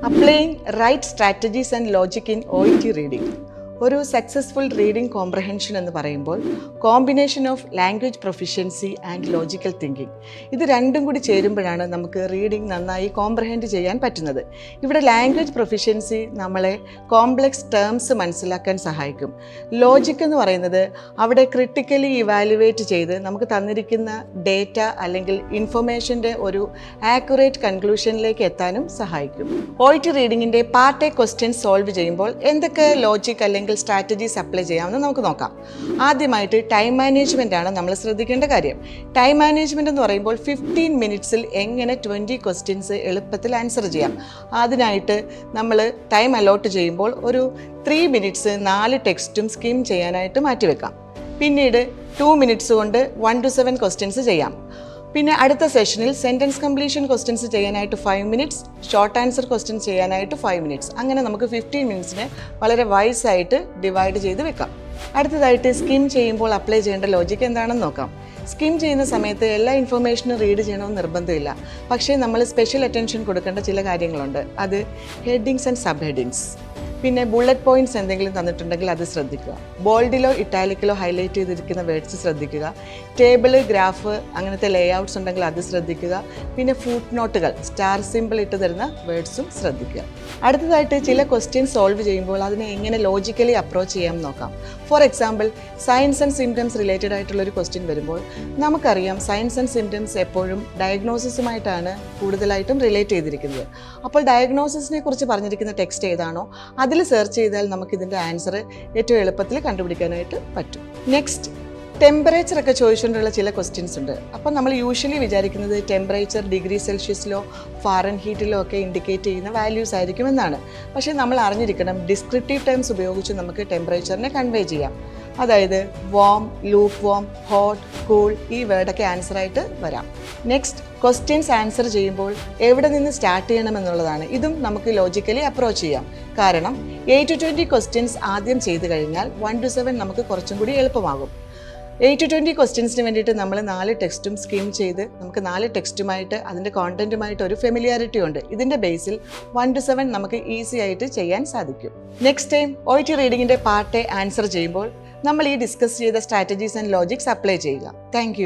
Applying right strategies and logic in OET reading. ഒരു successful reading comprehension എന്ന് പറയുമ്പോൾ combination of language proficiency and logical thinking ഇത് രണ്ടും കൂടി ചേരുമ്പോഴാണ് നമുക്ക് റീഡിംഗ് നന്നായി കോംപ്രഹെൻഡ് ചെയ്യാൻ പറ്റുന്നത്. ഇവിടെ ലാംഗ്വേജ് പ്രൊഫിഷ്യൻസി നമ്മളെ കോംപ്ലക്സ് ടേംസ് മനസ്സിലാക്കാൻ സഹായിക്കും. ലോജിക് എന്ന് പറയുന്നത് അവിടെ ക്രിട്ടിക്കലി ഇവാലുവേറ്റ് ചെയ്ത് നമുക്ക് തന്നിരിക്കുന്ന ഡേറ്റ അല്ലെങ്കിൽ ഇൻഫർമേഷൻ്റെ ഒരു ആക്യുറേറ്റ് കൺക്ലൂഷനിലേക്ക് എത്താനും സഹായിക്കും. OET റീഡിങ്ങിൻ്റെ പാർട്ട് എ ക്വസ്റ്റ്യൻസ് സോൾവ് ചെയ്യുമ്പോൾ എന്തൊക്കെ ലോജിക് അല്ലെങ്കിൽ സ്ട്രാറ്റജീസ് അപ്ലൈ ചെയ്യാമെന്ന് നമുക്ക് നോക്കാം. ആദ്യമായിട്ട് ടൈം മാനേജ്മെൻ്റ് ആണ് നമ്മൾ ശ്രദ്ധിക്കേണ്ട കാര്യം. ടൈം മാനേജ്മെൻറ്റ് എന്ന് പറയുമ്പോൾ 15 മിനിറ്റ്സിൽ എങ്ങനെ 20 ക്വസ്റ്റ്യൻസ് എളുപ്പത്തിൽ ആൻസർ ചെയ്യാം. അതിനായിട്ട് നമ്മൾ ടൈം അലോട്ട് ചെയ്യുമ്പോൾ ഒരു 3 മിനിറ്റ്സ് 4 ടെക്സ്റ്റും സ്കിം ചെയ്യാനായിട്ട് മാറ്റിവെക്കാം. പിന്നീട് 2 മിനിറ്റ്സ് കൊണ്ട് 1 to 7 ക്വസ്റ്റ്യൻസ് ചെയ്യാം. പിന്നെ അടുത്ത സെഷനിൽ സെൻറ്റൻസ് കംപ്ലീഷൻ ക്വസ്റ്റ്യൻസ് ചെയ്യാനായിട്ട് 5 മിനിറ്റ്സ്, ഷോർട്ട് ആൻസർ ക്വസ്റ്റ്യൻസ് ചെയ്യാനായിട്ട് 5 മിനിറ്റ്സ്. അങ്ങനെ നമുക്ക് 15 മിനിറ്റ്സിനെ വളരെ വൈസായിട്ട് ഡിവൈഡ് ചെയ്ത് വെക്കാം. അടുത്തതായിട്ട് സ്കിം ചെയ്യുമ്പോൾ അപ്ലൈ ചെയ്യേണ്ട ലോജിക്ക് എന്താണെന്ന് നോക്കാം. സ്കിം ചെയ്യുന്ന സമയത്ത് എല്ലാ ഇൻഫർമേഷനും റീഡ് ചെയ്യണമെന്ന് നിർബന്ധമില്ല. പക്ഷേ നമ്മൾ സ്പെഷ്യൽ അറ്റൻഷൻ കൊടുക്കേണ്ട ചില കാര്യങ്ങളുണ്ട്. അത് ഹെഡിങ്സ് ആൻഡ് സബ് ഹെഡിങ്സ്, പിന്നെ ബുള്ളറ്റ് പോയിന്റ്സ് എന്തെങ്കിലും തന്നിട്ടുണ്ടെങ്കിൽ അത് ശ്രദ്ധിക്കുക. ബോൾഡിലോ ഇറ്റാലിക്കിലോ ഹൈലൈറ്റ് ചെയ്തിരിക്കുന്ന വേർഡ്സ് ശ്രദ്ധിക്കുക. ടേബിള്, ഗ്രാഫ് അങ്ങനത്തെ ലേഔട്ട്സ് ഉണ്ടെങ്കിൽ അത് ശ്രദ്ധിക്കുക. പിന്നെ ഫുട് നോട്ടുകൾ, സ്റ്റാർ സിമ്പിൾ ഇട്ട് തരുന്ന വേർഡ്സും ശ്രദ്ധിക്കുക. അടുത്തതായിട്ട് ചില ക്വസ്റ്റ്യൻസ് സോൾവ് ചെയ്യുമ്പോൾ അതിനെ എങ്ങനെ ലോജിക്കലി അപ്രോച്ച് ചെയ്യാമെന്ന് നോക്കാം. For example, science and symptoms related ആയിട്ടുള്ളൊരു ക്വസ്റ്റ്യൻ വരുമ്പോൾ നമുക്കറിയാം സയൻസ് ആൻഡ് സിംറ്റംസ് എപ്പോഴും ഡയഗ്നോസിസുമായിട്ടാണ് കൂടുതലായിട്ടും റിലേറ്റ് ചെയ്തിരിക്കുന്നത്. അപ്പോൾ ഡയഗ്നോസിസിനെ കുറിച്ച് പറഞ്ഞിരിക്കുന്ന ടെക്സ്റ്റ് ഏതാണോ അതിൽ സെർച്ച് ചെയ്താൽ നമുക്കിതിൻ്റെ ആൻസർ ഏറ്റവും എളുപ്പത്തിൽ കണ്ടുപിടിക്കാനായിട്ട് പറ്റും. നെക്സ്റ്റ്, ടെമ്പറേച്ചറൊക്കെ ചോദിച്ചുകൊണ്ടുള്ള ചില ക്വസ്റ്റ്യൻസ് ഉണ്ട്. അപ്പോൾ നമ്മൾ യൂഷ്വലി വിചാരിക്കുന്നത് ടെമ്പറേച്ചർ ഡിഗ്രി സെൽഷ്യസിലോ ഫാരൻഹീറ്റിലോ ഒക്കെ ഇൻഡിക്കേറ്റ് ചെയ്യുന്ന വാല്യൂസ് ആയിരിക്കും എന്നാണ്. പക്ഷേ നമ്മൾ അറിഞ്ഞിരിക്കണം ഡിസ്ക്രിപ്റ്റീവ് ടേംസ് ഉപയോഗിച്ച് നമുക്ക് ടെമ്പറേച്ചറിനെ കൺവേ ചെയ്യാം. അതായത് warm, lukewarm, hot, cool ഈ വേർഡൊക്കെ ആൻസറായിട്ട് വരാം. നെക്സ്റ്റ്, ക്വസ്റ്റ്യൻസ് ആൻസർ ചെയ്യുമ്പോൾ എവിടെ നിന്ന് സ്റ്റാർട്ട് ചെയ്യണമെന്നുള്ളതാണ്. ഇതും നമുക്ക് ലോജിക്കലി അപ്രോച്ച് ചെയ്യാം. കാരണം 8 to 20 ക്വസ്റ്റ്യൻസ് ആദ്യം ചെയ്ത് കഴിഞ്ഞാൽ 1 to 7 നമുക്ക് കുറച്ചും കൂടി എളുപ്പമാകും. 8 to 20 ക്വസ്റ്റ്യൻസിന് വേണ്ടിയിട്ട് നമ്മൾ 4 ടെക്സ്റ്റും സ്കിം ചെയ്ത് നമുക്ക് 4 ടെക്സ്റ്റുമായിട്ട് അതിൻ്റെ കോണ്ടൻറ്റുമായിട്ട് ഒരു ഫെമിലിയാരിറ്റി ഉണ്ട്. ഇതിൻ്റെ ബേസിൽ 1 to 7 നമുക്ക് ഈസി ആയിട്ട് ചെയ്യാൻ സാധിക്കും. നെക്സ്റ്റ് ടൈം OET റീഡിങ്ങിൻ്റെ പാർട്ട് എ ആൻസർ ചെയ്യുമ്പോൾ നമ്മൾ ഈ ഡിസ്കസ് ചെയ്ത സ്ട്രാറ്റജീസ് ആൻഡ് ലോജിക്സ് അപ്ലൈ ചെയ്യുക. താങ്ക്